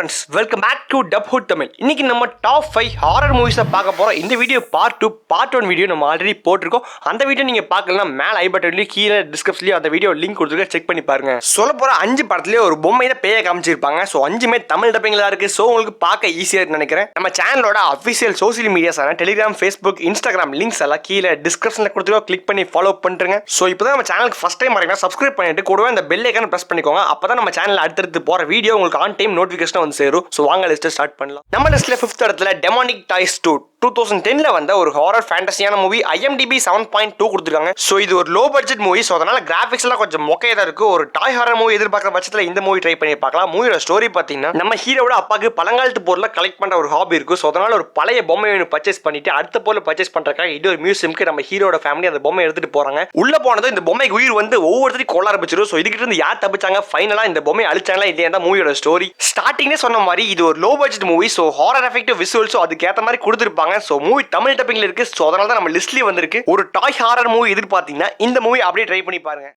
friends, welcome back to Dubhood Tamil. இன்னைக்கு நம்ம top 5 horror மூவிஸை பார்க்க போறோம். இந்த வீடியோ பார்ட் 2 பார்ட் 1 வீடியோ நம்ம ஆல்ரெடி போட்டிருக்கோம். அந்த வீடியோ நீங்க பார்க்கலனா மேல ஐ பட்டன்லயும் கீழே டிஸ்கிரிப்ஷன்லயும் அந்த வீடியோ லிங்க் கொடுத்துருக்கேன், செக் பண்ணி பாருங்க. சொல்ல போற 5 படத்துலயே ஒரு பொம்மையில பேய காமிச்சிருப்பாங்க. ஸோ 5மே தமிழ் டப்பிங்ல தான் இருக்கு. ஸோ உங்களுக்கு பார்க்க ஈஸியா இருக்குன்னு நினைக்கிறேன். நம்ம சேனலோட அஃபிஷியல் சோசியல் மீடியாஸான டெலிகிராம், ஃபேஸ்புக், இன்ஸ்டாகிராம் லிங்க்ஸ் எல்லாம் கீழே டிஸ்கிரிப்ஷன்ல கொடுத்துருக்கோம், கிளிக் பண்ணி ஃபாலோ பண்ணுங்க. ஸோ இப்போதான் நம்ம சேனலுக்கு ஃபர்ஸ்ட் டைம் வரீங்கன்னா சப்ஸ்கிரைப் பண்ணிட்டு கூடவே அந்த பெல் ஐக்கான பிரஸ் பண்ணிக்கோங்க. அப்பதான் நம்ம சேனல் அடுத்தடுத்து போற வீடியோ உங்களுக்கு ஆன் டைம் நோட்டிஃபிகேஷன் வந்து சேரும். சோ வாங்க லிஸ்ட் ஸ்டார்ட் பண்ணலாம். நம்ம லிஸ்ட்ல 5th இடத்துல டெமானிக் டாய்ஸ் 2 2010ல வந்த ஒரு ஹாரர் ஃபேண்டசியான மூவி. IMDb 7.2 கொடுத்துருக்காங்க. ஸோ இது ஒரு லோ பட்ஜெட் மூவி. ஸோ அதனால கிராஃபிக்ஸ் எல்லாம் கொஞ்சம் மொக்கையா தான் இருக்கு. ஒரு டாய் ஹாரர் மூவி எதிர்பார்க்குற பட்சத்தில் இந்த மூவி ட்ரை பண்ணி பார்க்கலாம். மூவியோட ஸ்டோரி பார்த்தீங்கன்னா நம்ம ஹீரோட அப்பாவுக்கு பழங்காலத்து பொருளை கலெக்ட் பண்ற ஒரு ஹாபி இருக்கும். ஸோ அதனால ஒரு பழைய பொம்மை பர்ச்சேஸ் பண்ணிட்டு அடுத்த பொருள் பர்ச்சேஸ் பண்றதுக்காக இது ஒரு மியூசியம்க்கு நம்ம ஹீரோட ஃபேமிலி அந்த பொம்மை எடுத்துட்டு போறாங்க. உள்ள போனது இந்த பொம்மைக்கு உயிர் வந்து ஒவ்வொருத்தரையும் கொள்ள ஆரம்பிச்சிடும். ஸோ இதுக்கிட்ட இருந்து யார் தப்பிச்சாங்க, ஃபைனலா இந்த பொம்மை அழிச்சாங்களா இல்லையா தான் மூவியோட ஸ்டோரி. ஸ்டார்டிங்லேயே சொன்ன மாதிரி இது ஒரு low budget movie. So horror effective விசுவல்ஸும் அதுக்கு ஏற்ற மாதிரி கொடுத்துருப்பாங்க. ஸோ மூவி தமிழ் டப்பிங்ல இருக்கு. சோ அதனால தான் நம்ம லிஸ்ட்லயே வந்திருக்கு. ஒரு டாய் ஹாரர் மூவி எதிர்பார்த்தீங்கன்னா இந்த மூவி அப்படியே ட்ரை பண்ணி பாருங்க.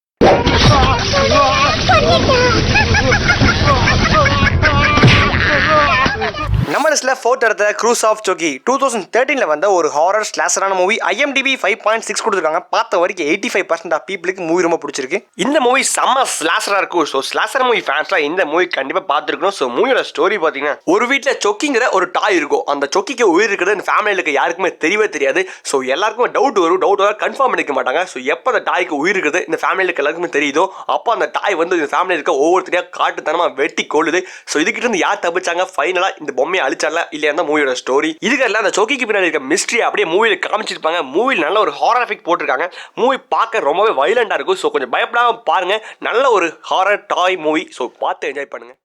நம்ம லிஸ்ட்ல 4th இடத்துல க்ரூஸ் ஆஃப் சோக்கி 2013ல வந்த ஒரு ஹாரர் ஸ்லாஷரான மூவி. IMDb 5.6 கொடுத்துருக்காங்க. பார்த்த வரைக்கும் 85% ஆஃப் பீப்புளுக்கு மூவி ரொம்ப பிடிச்சிருக்கு. இந்த மூவி செம்ம ஸ்லாஷரா இருக்கும். ஸோ ஸ்லாஷர் மூவி ஃபேன்ஸ்லாம் இந்த மூவி கண்டிப்பா பார்த்துருக்கணும். ஸோ மூவியோட ஸ்டோரி பார்த்தீங்கன்னா ஒரு வீட்டில் சொக்கிங்கிற ஒரு டாய் இருக்கும். அந்த சொக்கிக்கு உயிர் இருக்கிறது இந்த ஃபேமிலியில் இருக்க யாருக்குமே தெரியவே தெரியாது. ஸோ எல்லாருக்கும் டவுட் வரும். டவுட் வர கன்ஃபார்ம் பண்ணிக்க மாட்டாங்க. ஸோ எப்போ அந்த டாய்க்கு உயிர் இருக்கிறது இந்த ஃபேமிலியில் இருக்க எல்லாருக்குமே தெரியுதோ அப்போ அந்த டாய் வந்து இந்த ஃபேமிலியில் இருக்க ஒவ்வொருத்தரையா காட்டுத்தனமாக வெட்டி கொள்ளுது. ஸோ இதுக்கிட்ட இருந்து யார் தப்பிச்சாங்க, ஃபைனலா இந்த பொம்மையை அழிச்சால இல்லையா தான் மூவியோட ஸ்டோரி. இதுக்கெல்லாம் அந்த சொக்கிக்கு பின்னாடி இருக்க மிஸ்ட்ரி அப்படியே மூவியில காமிச்சிருப்பாங்க. மூவியில் நல்ல ஒரு ஹாரர் எஃபெக்ட் போட்டிருக்காங்க. மூவி பார்க்க ரொம்பவே வைலண்டா இருக்கும். ஸோ கொஞ்சம் பயப்படாம பாருங்க. நல்ல ஒரு ஹாரர் டாய் மூவி. ஸோ பார்த்து என்ஜாய் பண்ணுங்க.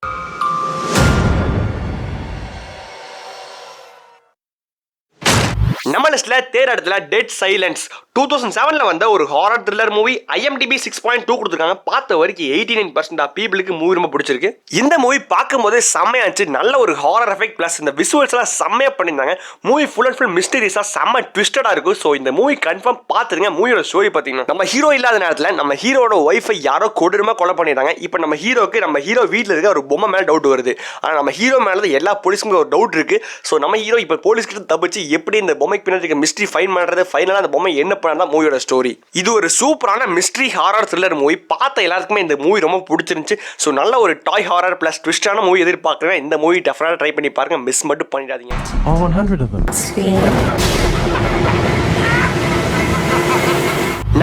நம்ம லிஸ்ட்ல 3rd இடத்துல டெட் சைலன்ஸ் 2007ல வந்த ஒரு ஹாரர் த்ரில்லர் மூவி. IMDb 6.2 கொடுத்துருக்காங்க. பார்த்த வரைக்கும் 89% ஆஃப் பீப்புளுக்கு மூவி ரொம்ப பிடிச்சிருக்கு. இந்த மூவி பார்க்கும்போது செம்மையா இருந்துச்சு. நல்ல ஒரு ஹாரர் எஃபெக்ட் பிளஸ் இந்த விசுவல்ஸ் எல்லாம் செம்மையா பண்ணியிருந்தாங்க. மூவி ஃபுல் அண்ட் ஃபுல் மிஸ்டீரியஸா செம்ம ட்விஸ்டடா இருக்கும். ஸோ இந்த மூவி கன்ஃபார்ம் பார்த்துருங்க. மூவியோட ஸ்டோரி பார்த்தீங்கன்னா நம்ம ஹீரோ இல்லாத நேரத்தில் நம்ம ஹீரோட ஒய்ஃபை யாரோ கொடூரமா கொலை பண்ணிடுறாங்க. இப்போ நம்ம ஹீரோ வீட்டில் இருக்க ஒரு பொம்மை மேலே டவுட் வருது. ஆனால் நம்ம ஹீரோ மேலே எல்லா போலீஸுக்கும் ஒரு டவுட் இருக்கு. ஸோ நம்ம ஹீரோ இப்போ போலீஸ் கிட்ட தப்பிச்சு எப்படி இந்த பொம்மைக்கு பின்னாடி இருக்க மிஸ்ட்ரி ஃபைண்ட் பண்றது, ஃபைனலா அந்த பொம்மை என்ன பண்ணா மூவியோட ஸ்டோரி. இது ஒரு சூப்பரான மிஸ்ட்ரி ஹாரர் த்ரில்லர் மூவி. பார்த்த எல்லாருக்குமே இந்த மூவி ரொம்ப பிடிச்சிருந்துச்சு. ஸோ நல்ல ஒரு டாய் ஹாரர் பிளஸ் ட்விஸ்டான மூவி எதிர்பார்க்குறேன். இந்த மூவி டெஃபினட்டா ட்ரை பண்ணி பாருங்க. மிஸ் மட்டும் பண்ணிடாதீங்க. All 100 of them.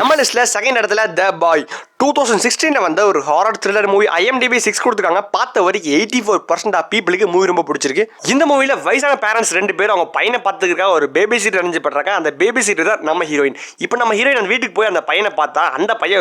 நம்ம லிஸ்ட்ல 2nd இடத்துல த பாய் 2016ல வந்த ஒரு ஹாரர் த்ரில்லர் மூவி. IMDb 6 கொடுத்துருக்காங்க. பார்த்த வரைக்கும் 84% ஆஃப் பீப்புளுக்கு மூவி ரொம்ப பிடிச்சிருக்கு. இந்த மூவில வயசான பேரண்ட்ஸ் 2 பேரும் அவங்க பையனை பார்த்துக்கிறக்காக ஒரு பேபி சீட் அரேஞ்ச் பண்றாங்க. அந்த பேபி சீட் தான் நம்ம ஹீரோயின். இப்போ நம்ம ஹீரோயின் அந்த வீட்டுக்கு போய் அந்த பையனை பார்த்தா அந்த பையன்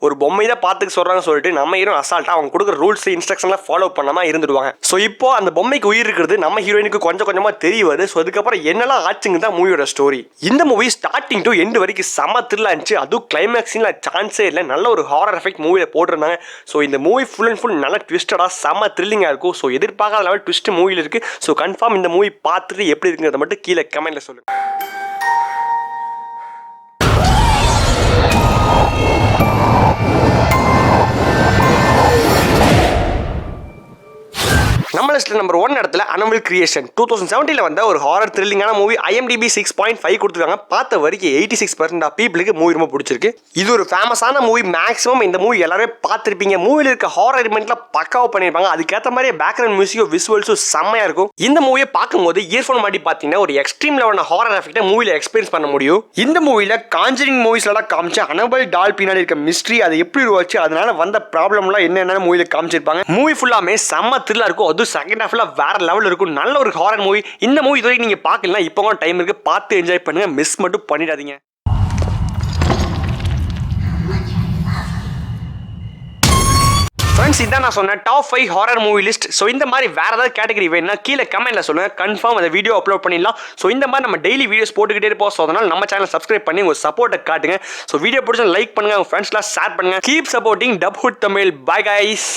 ஒரு பொம்மை தான் பார்த்துக்க சொல்றாங்க சொல்லிட்டு நம்ம ஹீரோ அசால்ட்டா அவங்க கொடுக்குற ரூல்ஸ் இன்ஸ்ட்ரக்ஷன்லாம் ஃபாலோ பண்ணாம இருந்துடுவாங்க. ஸோ இப்போ அந்த பொம்மைக்கு உயிர் இருக்கிறது நம்ம ஹீரோயினுக்கு கொஞ்சம் கொஞ்சமா தெரிய வருது. ஸோ அதுக்கப்புறம் என்னெல்லாம் ஆச்சுங்க தான் மூவியோட ஸ்டோரி. இந்த மூவி ஸ்டார்டிங் டு எண்ட் வரைக்கும் செம்ம த்ரில்லா இருந்துச்சு. அதுவும் கிளைமேக்ஸில் சான்ஸே இல்லை. நல்ல ஒரு ஹாரர் எஃபெக்ட் மூவியில் போட்டிருந்தாங்க. ஸோ இந்த மூவி ஃபுல் அண்ட் ஃபுல் நல்ல ட்விஸ்டடா செம்ம த்ரில்லிங்காக இருக்கும். ஸோ எதிர்பார்க்காத லெவல் ட்விஸ்ட் மூவியில் இருக்கு. ஸோ கன்ஃபார்ம் இந்த மூவி பார்த்துட்டு எப்படி இருக்குங்கிறத மட்டும் கீழே கமெண்ட்ல சொல்லுங்க. நம்ம லிஸ்ட்ல நம்பர் 1 இடத்துல அனமல் கிரியேஷன் 2017ல வந்த ஒரு ஹாரர் த்ரில்லிங்கான மூவி. IMDb 6.5 கொடுத்துருக்காங்க. பார்த்த வரைக்கும் 86% ஆஃப் பீப்புளுக்கு மூவி ரொம்ப பிடிச்சிருக்கு. இது ஒரு ஃபேமஸான மூவி. மேக்ஸிமம் இந்த மூவி எல்லாருமே பார்த்துருப்பீங்க. மூவியில் இருக்க ஹாரர் எலிமெண்ட்லாம் பக்காவாக பண்ணியிருப்பாங்க. அதுக்கேற்ற மாதிரி பேக்ரவுண்ட் மியூசிக்கும் விசுவல்ஸும் செம்மையா இருக்கும். இந்த மூவியை பார்க்கும்போது இயர்ஃபோன் மாட்டி பார்த்தீங்கன்னா ஒரு எக்ஸ்ட்ரீம் லெவலான ஹாரர் எஃபெக்ட்டை மூவியில் எக்ஸ்பீரியன்ஸ் பண்ண முடியும். இந்த மூவியில் காஞ்சரிங் மூவிஸ்லாம் காமிச்ச அனபல் டால் பின்னாடி இருக்க மிஸ்ட்ரி அதை எப்படி உருவாச்சு, அதனால வந்த ப்ராப்ளம்லாம் என்னென்ன மூவியில் காமிச்சிருப்பாங்க. மூவி ஃபுல்லாமே செம்ம த்ரில்லா இருக்கும். அது செகண்ட் ஹாஃப்ல வேற லெவல் இருக்கும். நல்ல ஒரு ஹாரர் மூவி. இந்த மூவி இதுவரைக்கும் நீங்க பார்க்கலாம். இப்போ டைம் இருக்கு, பார்த்து என்ஜாய் பண்ணுங்க. மிஸ் மட்டும் பண்ணிடாதீங்க. ஃப்ரெண்ட்ஸ், இதான் நான் சொன்ன top 5 horror movie list. So இந்த மாதிரி வேற ஏதாவது கேட்டகரி வேணும்னா கீழே கமெண்ட்ல சொல்லுங்க. கன்ஃபார்ம் அந்த வீடியோ அப்லோட் பண்ணிடலாம். ஸோ இந்த மாதிரி நம்ம டெய்லி வீடியோஸ் போட்டுக்கிட்டே இருப்போம். ஸோ அதனால நம்ம சேனல் சப்ஸ்கிரைப் பண்ணி உங்க சப்போர்ட்டை காட்டுங்க. ஸோ வீடியோ பிடிச்சா லைக் பண்ணுங்க, உங்க ஃப்ரெண்ட்ஸ்லாம் ஷேர் பண்ணுங்க. கீப் சப்போர்ட்டிங் டப்ஹுட் தமிழ். Bye guys.